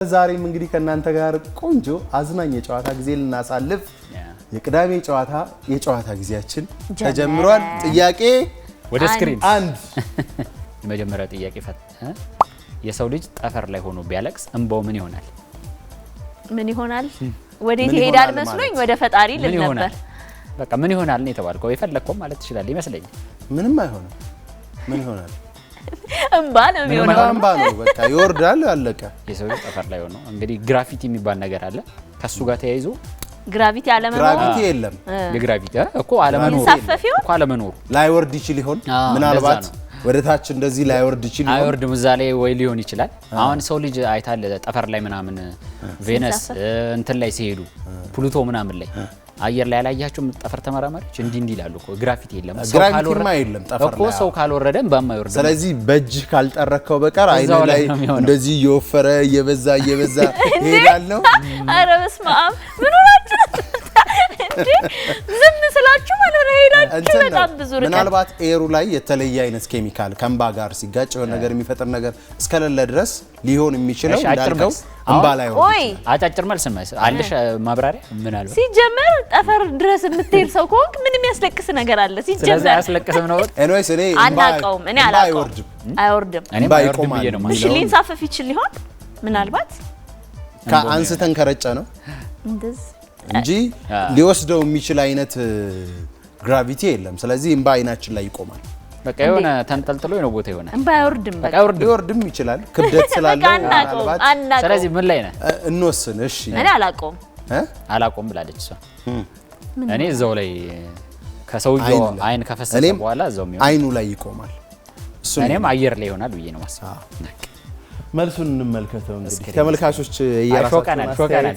ዛሬም እንግዲህ ከናንተ ጋር ቆንጆ አዝናኝ የጨዋታ ጊዜ ልናሳልፍ የቅዳሜ የጨዋታ ጊዜያችን ተጀምሯል። ጥያቄ ወደ ስክሪን አንድ የመጀመሪያው ጥያቄ የሰው ልጅ ጠፈር ላይ ሆኖ ቢያለቅስ እንባው ምን ይሆናል? ምን ይሆናል? ወዴት ይሄዳል መስሎኝ ወደ ፈጣሪ ልል ነበር። በቃ ምን ይሆናል ነው የተባልከው። የፈለከው ማለት ትችላለህ ይመስለኛል። ምንም አይሆንም። ምን ይሆናል? እንባ ነው የሚሆነው። እንባ ነው በቃ ይወርዳል አለቀ። የሰው ልጅ ጠፈር ላይ ሆኖ እንግዲህ ግራቪቲ የሚባል ነገር አለ። ከሱ ጋር ተያይዞ ግራቪቲ አለመኖር ግራቪቲ የለም። የግራቪቲ እኮ አለመኖር እኮ አለመኖር ላይወርድ ይችል ይሆን? ምናልባት ወደ ታች እንደዚህ ላይወርድ ይችል ይሆን? አይወርድም እዛ ላይ ወይ ሊሆን ይችላል። አሁን ሰው ልጅ አይታል ጠፈር ላይ ምናምን ቬነስ እንትን ላይ ሲሄዱ ፕሉቶ ምናምን ላይ አየር ላይ ያላያቸው ጠፈር ተመራማሪዎች እንዲህ ይላሉ እኮ ግራቪቲ የለም። ግራቪቲማ የለም ጠፈር ላይ ሰው ካልወረደም በማይወርድ። ስለዚህ በእጅ ካልጠረከው በቀር አይነ ላይ እንደዚህ እየወፈረ እየበዛ ይሄዳል ነው። ኧረ በስመ አብ ምን ሆናችሁ? ዝም ስላችሁ ማለት ነው ሄዳችሁ በጣም ብዙ ርቀት። ምናልባት ኤሩ ላይ የተለየ አይነት ኬሚካል ከእንባ ጋር ሲጋጭ የሆነ ነገር የሚፈጥር ነገር እስከሌለ ድረስ ሊሆን የሚችለው እንዳልከው እንባ ላይ ሆኖ አጫጭር መልስ አለሽ ማብራሪያ ምናልባት ሲጀመር ጠፈር ድረስ የምትሄድ ሰው ከሆንክ ምንም ያስለቅስ ነገር አለ ሲጀመር። ስለዚህ ያስለቅስም ነው። ኤኒዌይስ እኔ አናውቀውም። እኔ አላውቀውም። አይወርድም። እንባ ይቆማል። እሺ ሊንሳፈፍ ይችል ይሆን ምናልባት ከአንስተን ከረጨ ነው እንደዚህ እንጂ ሊወስደው የሚችል አይነት ግራቪቲ የለም። ስለዚህ እንባ አይናችን ላይ ይቆማል። በቃ የሆነ ተንጠልጥሎ ነው ቦታ የሆነ እንባ አይወርድም። በቃ ይወርድም ይችላል ክብደት ስላለው ምናልባት። ስለዚህ ምን ላይ ነህ? እንወስን። እሺ እኔ አላውቀውም ብላለች እሷ። እኔ እዛው ላይ ከሰውየው አይን ከፈሰሰ በኋላ እዛው የሚሆን አይኑ ላይ ይቆማል። እኔም አየር ላይ ይሆናል ብዬ ነው ማስበው። መልሱን እንመልከተው እንግዲህ ተመልካቾች ሾቀናል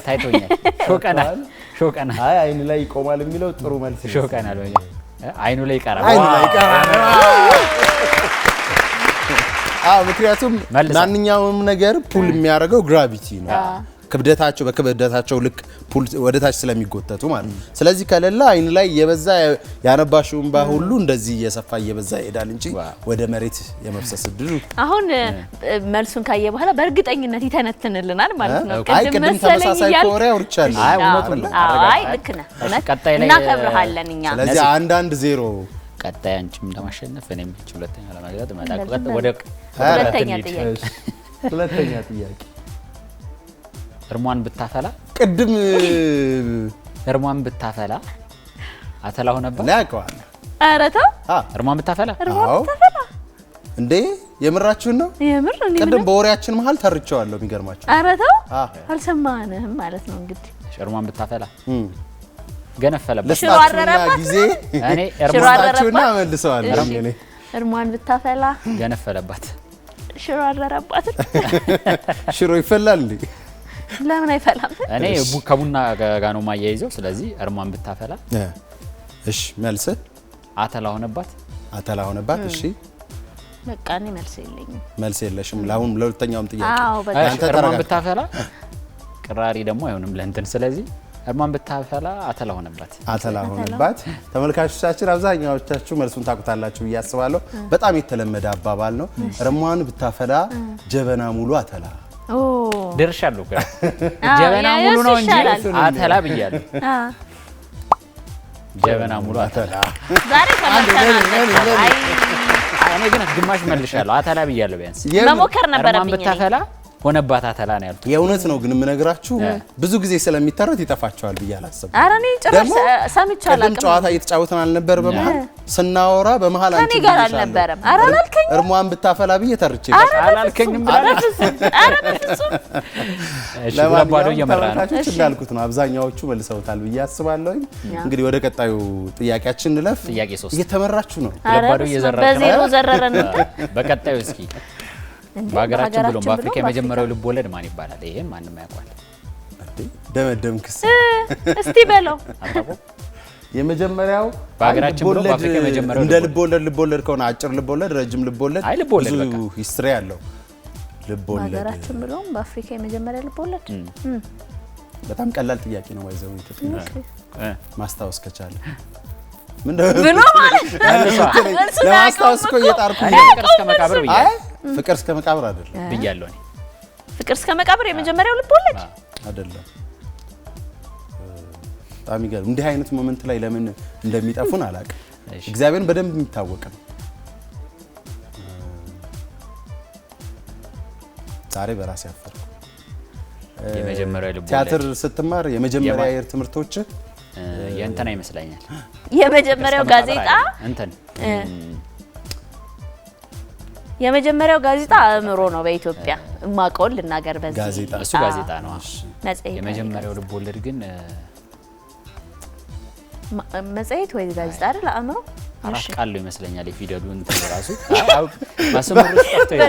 ታይቶኛል። ሾቀናል አይ አይኑ ላይ ይቆማል የሚለው ጥሩ መልስ ነው። ሾቀናል ወይ አይኑ ላይ ይቀራል። ምክንያቱም ማንኛውም ነገር ፑል የሚያደርገው ግራቪቲ ነው። ክብደታቸው በክብደታቸው ልክ ፑል ወደ ታች ስለሚጎተቱ ማለት ነው። ስለዚህ ከሌላ አይን ላይ የበዛ ያነባሽው እንባ ሁሉ እንደዚህ እየሰፋ እየበዛ ይሄዳል እንጂ ወደ መሬት የመፍሰስ እድሉ አሁን መልሱን ካየ በኋላ በእርግጠኝነት ይተነትንልናል ማለት ነው። ቅድም ተመሳሳይ ኮሪያ ወርቻለሁ። አይ እውነቱን ነው። አይ ልክ ነህ። ቀጣይ ላይ እናከብርሃለን እኛ። ስለዚህ 1-0 ቀጣይ አንቺም ለማሸነፍ እኔም ሁለተኛ ለማግኘት መጣ ወደ ሁለተኛ ጥያቄ እርሟን ብታፈላ ቅድም እርሟን ብታፈላ አተላው ነበር ያውቀዋል። ኧረ ተው እርሟን ብታፈላ እንዴ የምራችሁን ነው? የምር እኔ ቅድም በወሬያችን መሀል ተርቸዋለሁ። የሚገርማችሁ ኧረ ተው አልሰማንህም ማለት ነው። እንግዲህ እርሟን ብታፈላ ገነፈለበት ሽሮ አረረባት ጊዜ እኔ እርሟችሁና መልሰዋለሁ። እኔ እርሟን ብታፈላ ገነፈለባት ሽሮ አረረባት። ሽሮ ይፈላል እንዴ? ለምን አይፈላም? እኔ ከቡና ጋር ነው ማያይዘው። ስለዚህ እርሟን ብታፈላ እሺ መልስ አተላ ሆነባት። እሺ በቃ እኔ መልስ የለኝም። መልስ የለሽም? ለአሁን ለሁለተኛውም ጥያቄ አንተ እርሟን ብታፈላ ቅራሪ ደግሞ አይሆንም ለእንትን። ስለዚህ እርሟን ብታፈላ አተላ ሆነባት። ተመልካቾቻችን አብዛኛዎቻችሁ መልሱን ታውቁታላችሁ ብዬ አስባለሁ። በጣም የተለመደ አባባል ነው። እርሟን ብታፈላ ጀበና ሙሉ አተላ ደርሻለሁ። ጀበና ሙሉ ነው እንጂ አተላ ብያለሁ። ጀበና ሙሉ አተላ ዛሬ ተመልሰናል። እኔ ግን ግማሽ መልሻለሁ። አተላ ብያለሁ። ቢያንስ መሞከር ነበረብኝ። ብታፈላ ሆነባት አተላ ነው ያልኩት። የእውነት ነው ግን የምነግራችሁ ብዙ ጊዜ ስለሚተረት ይጠፋቸዋል ብዬ አላሰብም። ኧረ እኔ ጭራሽ ሰምቻለሁ። ቅድም ጨዋታ እየተጫወትን አልነበር? በመሀል ስናወራ በመሀል አንቺ ጋር አልነበረም። ኧረ አላልከኝም። እርሟን ብታፈላ ብዬ ተርቼ አላልከኝም ብላለች። ኧረ በፍጹም እሺ ባዶ እየመራ ነው። እሺ እንዳልኩት ነው አብዛኛዎቹ መልሰውታል ብዬ አስባለሁ። እንግዲህ ወደ ቀጣዩ ጥያቄያችን እንለፍ። ጥያቄ 3 እየተመራችሁ ነው። ባዶ እየዘራችሁ በዜሮ ዘረረን። በቀጣዩ እስኪ በሀገራችን ብሎም በአፍሪካ የመጀመሪያው ልብ ወለድ ማን ይባላል? ይሄን ማንም ያውቃል። ደመደምክስ እስቲ በለው። የመጀመሪያው በሀገራችን ብሎም በአፍሪካ የመጀመሪያው እንደ ልብ ወለድ ከሆነ አጭር ልብ ወለድ፣ ረጅም ልብ ወለድ ብዙ ሂስትሪ ያለው ልብ ወለድ በሀገራችን ብሎም በአፍሪካ የመጀመሪያ ልብ ወለድ። በጣም ቀላል ጥያቄ ነው። ወይዘው ኢትዮጵያ ማስታወስ ከቻለ ብሎ ማለት ነው። ለማስታወስ እኮ እየጣርኩ ፍቅር እስከ መቃብር ብያለሁ። ፍቅር እስከ መቃብር አይደለም ብያለሁ። ፍቅር እስከ መቃብር የመጀመሪያው ልብ ወለድ አይደለም። በጣም ይገርም። እንዲህ አይነት ሞመንት ላይ ለምን እንደሚጠፉን አላውቅም። እግዚአብሔርን በደንብ የሚታወቅ ነው። ዛሬ በራሴ አፈርኩ። የመጀመሪያው ልብ ወለድ ቲያትር ስትማር የመጀመሪያ የር ትምህርቶች የእንትና ይመስለኛል። የመጀመሪያው ጋዜጣ እንትን የመጀመሪያው ጋዜጣ አእምሮ ነው በኢትዮጵያ ማቆል ልናገር በዚህ ጋዜጣ እሱ ጋዜጣ ነው። መጽሔት የመጀመሪያው ልብ ወለድ ግን መጽሔት ወይ ጋዜጣ አይደል? አእምሮ አራት ቃል ነው ይመስለኛል። የፊደሉ እንትን ራሱ ማስመሩ እርግጠኛ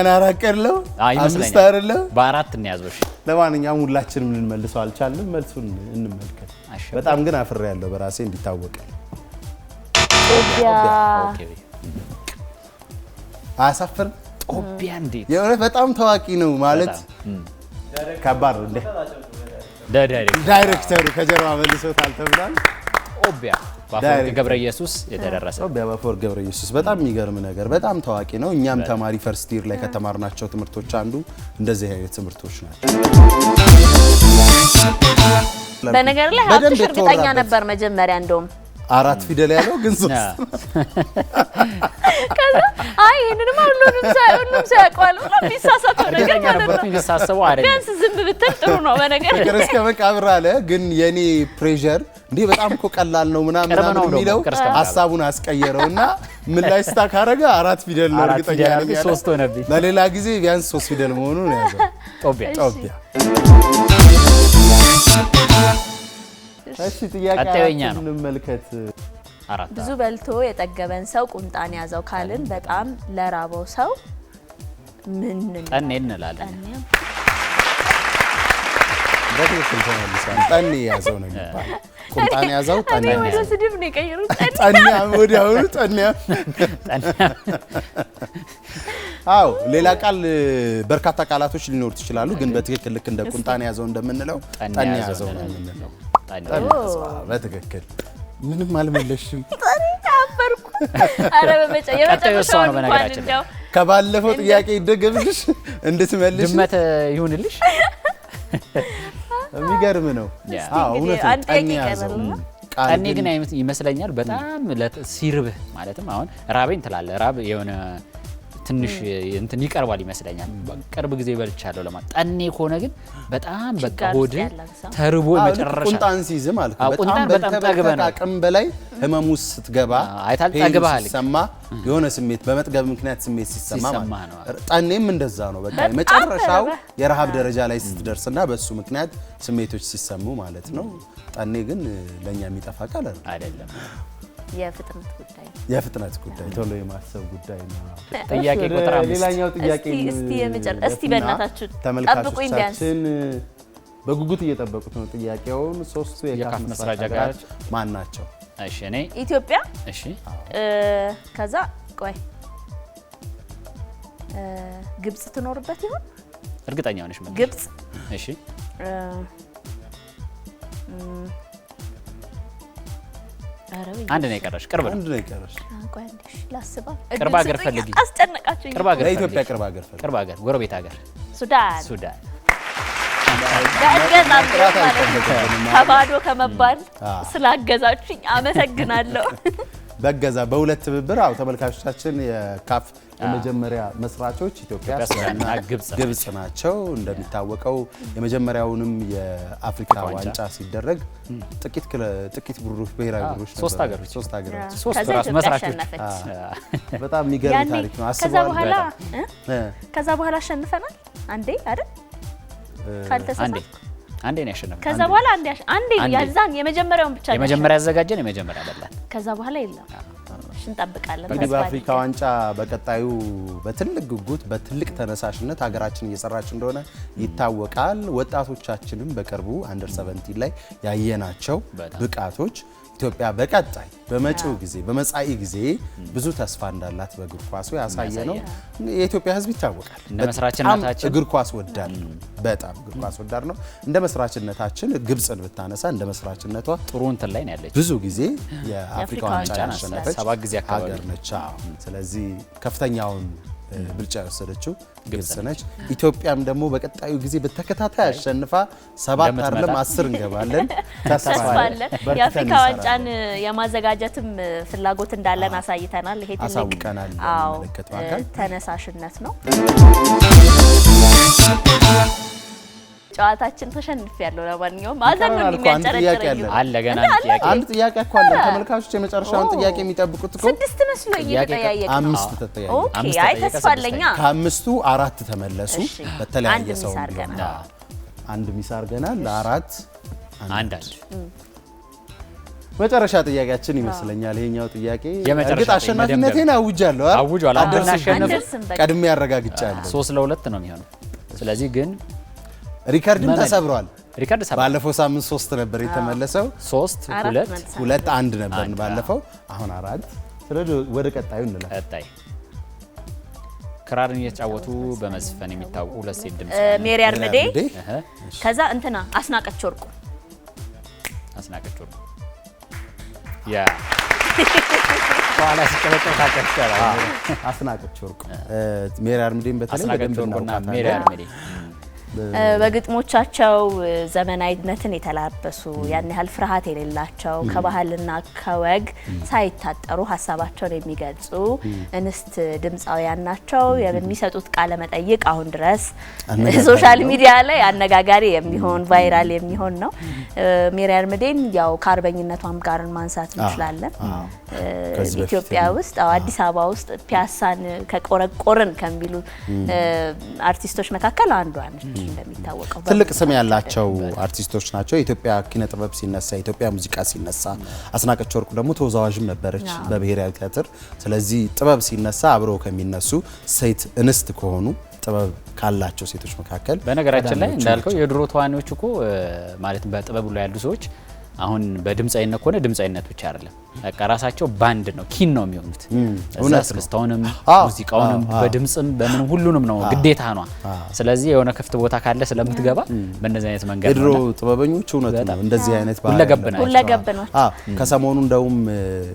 ነኝ አራት ቃል ነው አምስት አይደለም በአራት እንያዘው። ለማንኛውም ሁላችንም ልንመልሰው አልቻልንም። መልሱን እንመልከት። በጣም ግን አፍሬያለሁ በራሴ እንዲታወቅ። ኦኬ አያሳፍርም? ጦቢያ እንዴት የእውነት በጣም ታዋቂ ነው ማለት ከባድ ነው። እንዴ ዳይሬክተሩ ከጀርባ መልሶታል ተብሏል። ጦቢያ በአፈወርቅ ገብረ ኢየሱስ የተደረሰ ጦቢያ በአፈወርቅ ገብረ ኢየሱስ በጣም የሚገርም ነገር፣ በጣም ታዋቂ ነው። እኛም ተማሪ ፈርስት ይር ላይ ከተማርናቸው ትምህርቶች አንዱ እንደዚህ አይነት ትምህርቶች ናቸው። በነገር ላይ ሀብትሽ እርግጠኛ ነበር መጀመሪያ እንደውም አራት ፊደል ያለው ግን ሶስት ከዛ አይ ይሄንንም ሁሉም ሰው ያውቀዋል ብሎ ቢሳሳተው ነገር ማለት ነው። ቢሳሳተው አይደለም ቢያንስ ዝም ብትል ጥሩ ነው። በነገር ፍቅር እስከ መቃብር አለ ግን የኔ ፕሬሸር እንዴ በጣም እኮ ቀላል ነው ምናምን የሚለው ሐሳቡን አስቀየረውና ምን ላይ ስታክ አደረገ አራት ፊደል ነው እርግጠኛ ነኝ። ሶስት ሆነብኝ። ለሌላ ጊዜ ቢያንስ ሶስት ፊደል መሆኑን ያዘው። ጦቢያ እሺ ጥያቄውን እንመልከት። ብዙ በልቶ የጠገበን ሰው ቁንጣን ያዘው ካልን በጣም ለራበው ሰው ምን ጠኔ እንላለን። በትክክል ተመልሷል። ጠኔ ያዘው ነው የሚባለው። ቁንጣን ያዘው ጠኔ ነው። ወደ ስድብ ነው የቀየሩት። ጠኔ ወዲያውኑ ጠኔ። አዎ ሌላ ቃል በርካታ ቃላቶች ሊኖሩት ይችላሉ ግን በትክክል ልክ እንደ ቁንጣን ያዘው እንደምንለው ጠኔ ያዘው ነው የምንለው። በትክክል ምንም አልመለሽም። አፈርኩ። አረ የመጨረሻው ነው በነገራችን። ከባለፈው ጥያቄ ይደገምልሽ እንድትመልሽ ድመት ይሁንልሽ። የሚገርም ነው። አዎ እውነት ጠኔ ያዘው። ጠኔ ግን ይመስለኛል በጣም ሲርብህ ማለትም አሁን ራበኝ ትላለህ። ራብ የሆነ ትንሽ እንትን ይቀርባል ይመስለኛል። ቅርብ ጊዜ በልቻለሁ ለማለት። ጠኔ ከሆነ ግን በጣም በቃ ሆድ ተርቦ መጨረሻ ቁንጣን ሲይዝ ማለት ነው። በጣም ጠግበህ ነው አቅም በላይ ህመም ውስጥ ስትገባ አይታል ጠግበሃል ሲሰማ የሆነ ስሜት በመጥገብ ምክንያት ስሜት ሲሰማ ማለት ነው። ጠኔም እንደዛ ነው። በቃ መጨረሻው የረሃብ ደረጃ ላይ ስትደርስና በሱ ምክንያት ስሜቶች ሲሰሙ ማለት ነው። ጠኔ ግን ለኛ የሚጠፋ ቃል አይደለም። የፍጥነት ጉዳይ ቶሎ የማሰብ ጉዳይ ነው። ጥያቄ ቁጥር 5 ሌላኛው ጥያቄ እስቲ በእናታችሁ ተመልካቾቻችን በጉጉት እየጠበቁት ነው ጥያቄውን። ሶስቱ የካፍ መስራች አገሮች ማን ናቸው? እሺ እኔ ኢትዮጵያ። እሺ ከዛ ቆይ ግብጽ ትኖርበት ይሆን? እርግጠኛ ነሽ? ግብጽ። እሺ አንድ ነው የቀረሽ። ቅርብ ነው። አንድ ነው የቀረሽ። ቆይ አንዴ ላስባ። ቅርብ ሀገር ፈልጊ። አስጨነቃችሁኝ። ለኢትዮጵያ ቅርብ ሀገር ፈልጊ። ቅርብ ሀገር ጎረቤት ሀገር ሱዳን። ከባዶ ከመባል ስላገዛችሁኝ አመሰግናለሁ። በገዛ በሁለት ትብብር። አው ተመልካቾቻችን የካፍ የመጀመሪያ መስራቾች ኢትዮጵያ እና ግብጽ ናቸው። እንደሚታወቀው የመጀመሪያውንም የአፍሪካ ዋንጫ ሲደረግ ጥቂት ብሩሽ ብሔራዊ ብሩሽ ሶስት ሀገሮች መስራቾች። በጣም የሚገርም ታሪክ ነው። አስበዋል። ከዛ በኋላ አሸንፈናል አንዴ አይደል? ካልተሳሳትኩ አንዴ ነው ያሸነፈው። ከዛ በኋላ አንዴ ያዛን የመጀመሪያውን ብቻ የመጀመሪያ ያዘጋጀን የመጀመሪያ አይደለም። ከዛ በኋላ የለም። እንጠብቃለን። በአፍሪካ ዋንጫ በቀጣዩ በትልቅ ጉጉት በትልቅ ተነሳሽነት ሀገራችን እየሰራች እንደሆነ ይታወቃል። ወጣቶቻችንም በቅርቡ አንደር 17 ላይ ያየናቸው ብቃቶች ኢትዮጵያ በቀጣይ በመጪው ጊዜ በመጻኢ ጊዜ ብዙ ተስፋ እንዳላት በእግር ኳሱ ያሳየ ነው። የኢትዮጵያ ሕዝብ ይታወቃል እንደ መስራችነታችን እግር ኳስ ወዳድ ነው። በጣም እግር ኳስ ወዳድ ነው። እንደ መስራችነታችን ግብጽን ብታነሳ እንደ መስራችነቷ ጥሩ እንትን ላይ ነው ያለች። ብዙ ጊዜ የአፍሪካ ዋንጫ ያሸነፈች 7 ጊዜ ሀገር ነች። ስለዚህ ከፍተኛውን ብልጫ የወሰደችው ግብጽ ነች። ኢትዮጵያም ደግሞ በቀጣዩ ጊዜ በተከታታይ አሸንፋ 7 አይደለም 10 እንገባለን ተስፋለን። የአፍሪካ ዋንጫን የማዘጋጀትም ፍላጎት እንዳለን አሳይተናል። ይሄ ትልቅ ተነሳሽነት ነው። ጨዋታችን ተሸንፍ ያለው ለማንኛውም አዘን ነው የሚያጨረጭረኝ አለ ገና አንድ ጥያቄ እኮ አለ። ተመልካቾች የመጨረሻውን ጥያቄ የሚጠብቁት እኮ 6 መስሎኝ እየተጠያየቀ 5 ተጠያየቀ። ኦኬ አይ ተስፋ አለኛ። ከ5ቱ 4 ተመለሱ በተለያየ ሰው ቢሆን አንድ ሚስ አድርገናል። ለ4 አንድ መጨረሻ ጥያቄያችን ይመስለኛል ይሄኛው ጥያቄ። እርግጥ አሸናፊነቴን አውጃለሁ አውጇል። አሸነፈ ቀድሜ ያረጋግጫለሁ። 3-2 ነው የሚሆነው። ስለዚህ ግን ሪካርድም ተሰብሯል። ሪካርድ ሰብሯል። ባለፈው ሳምንት 3 ነበር የተመለሰው 3-2 ነበር ባለፈው። አሁን 4። ስለዚህ ወደ ቀጣዩ እንላለን። ቀጣይ ክራርን እየተጫወቱ በመዝፈን የሚታወቁ 2 ሴት ድምጽ ሜሪ አርምዴ ከዛ እንትና አስናቀች ወርቁ ያ ኋላ ሲጨበጨብ ታቀርቻለሁ። አስናቀች ወርቁ ሜሪ አርምዴን በተለይ በደንብ ነው ሜሪ አርምዴ በግጥሞቻቸው ዘመናዊነትን የተላበሱ ያን ያህል ፍርሃት የሌላቸው ከባህልና ከወግ ሳይታጠሩ ሀሳባቸውን የሚገልጹ እንስት ድምፃውያን ናቸው። የሚሰጡት ቃለ መጠይቅ አሁን ድረስ ሶሻል ሚዲያ ላይ አነጋጋሪ የሚሆን ቫይራል የሚሆን ነው። ሜሪ አርምዴን ያው ከአርበኝነቷም ጋር ማንሳት እንችላለን። ኢትዮጵያ ውስጥ አዲስ አበባ ውስጥ ፒያሳን ከቆረቆርን ከሚሉ አርቲስቶች መካከል አንዷ ነች። እንደሚታወቀው ትልቅ ስም ያላቸው አርቲስቶች ናቸው። የኢትዮጵያ ኪነ ጥበብ ሲነሳ፣ የኢትዮጵያ ሙዚቃ ሲነሳ አስናቀች ወርቁ ደግሞ ተወዛዋዥም ነበረች በብሔራዊ ቲያትር። ስለዚህ ጥበብ ሲነሳ አብረው ከሚነሱ ሴት እንስት ከሆኑ ጥበብ ካላቸው ሴቶች መካከል በነገራችን ላይ እንዳልከው የድሮ ተዋናዮች እኮ ማለት በጥበቡ ላይ ያሉ ሰዎች አሁን በድምጻይነት ከሆነ ድምጻይነት ብቻ አይደለም፣ በቃ ራሳቸው ባንድ ነው ኪን ነው የሚሆኑት። እስክስታውንም ሙዚቃውንም በድምጽም በምን ሁሉንም ነው ግዴታ ነው። ስለዚህ የሆነ ክፍት ቦታ ካለ ስለምትገባ በእንደዚህ አይነት መንገድ የድሮ ጥበበኞች እውነት ነው እንደዚህ አይነት ሁለገብ ነው። ከሰሞኑ እንደውም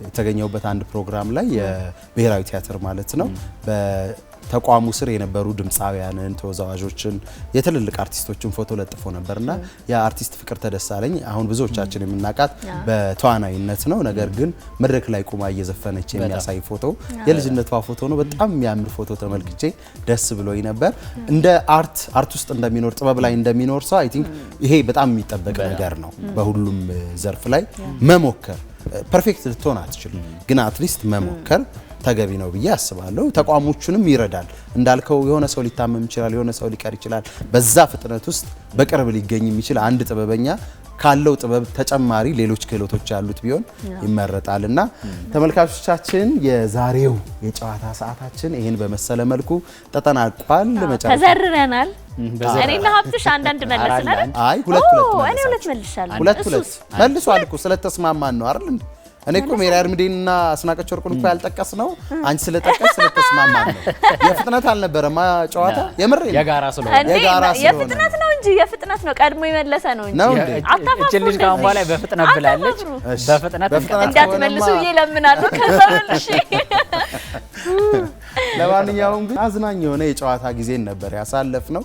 የተገኘውበት አንድ ፕሮግራም ላይ የብሔራዊ ቲያትር ማለት ነው ተቋሙ ስር የነበሩ ድምፃውያንን፣ ተወዛዋዦችን፣ የትልልቅ አርቲስቶችን ፎቶ ለጥፎ ነበርና ያ አርቲስት ፍቅርተ ደሳለኝ አሁን ብዙዎቻችን የምናውቃት በተዋናይነት ነው። ነገር ግን መድረክ ላይ ቁማ እየዘፈነች የሚያሳይ ፎቶ የልጅነቷ ፎቶ ነው። በጣም የሚያምር ፎቶ ተመልክቼ ደስ ብሎኝ ነበር። እንደ አርት ውስጥ እንደሚኖር ጥበብ ላይ እንደሚኖር ሰው አይ ቲንክ ይሄ በጣም የሚጠበቅ ነገር ነው። በሁሉም ዘርፍ ላይ መሞከር ፐርፌክት ልትሆን አትችልም፣ ግን አትሊስት መሞከር ተገቢ ነው ብዬ አስባለሁ። ተቋሞቹንም ይረዳል። እንዳልከው የሆነ ሰው ሊታመም ይችላል፣ የሆነ ሰው ሊቀር ይችላል። በዛ ፍጥነት ውስጥ በቅርብ ሊገኝ የሚችል አንድ ጥበበኛ ካለው ጥበብ ተጨማሪ ሌሎች ክህሎቶች ያሉት ቢሆን ይመረጣልና ተመልካቾቻችን የዛሬው የጨዋታ ሰዓታችን ይሄን በመሰለ መልኩ ተጠናቋል። ተዘርረናል። እኔና ሀብትሽ አንዳንድ መለስናል። አይ ሁለት እኔ ሁለት መልሻለሁ። ሁለት መልሷል እኮ ስለተስማማን ነው አይደል እንዴ? እኔ እኮ ሜሪ አርምዴንና አስናቀች ወርቁን እኮ ያልጠቀስ ነው አንቺ ስለጠቀስ ስለተስማማን ነው። የፍጥነት አልነበረማ ጨዋታ የምሬ የጋራ ስለሆነ የፍጥነት ነው እንጂ የፍጥነት ነው ቀድሞ የመለሰ ነው እንጂ እቺ ልጅ ካሁን በኋላ በፍጥነት ብላለች። በፍጥነት እንዳትመልሱ እየለምናለሁ ከዛ መልሽ። ለማንኛውም ግን አዝናኝ የሆነ የጨዋታ ጊዜን ነበር ያሳለፍነው።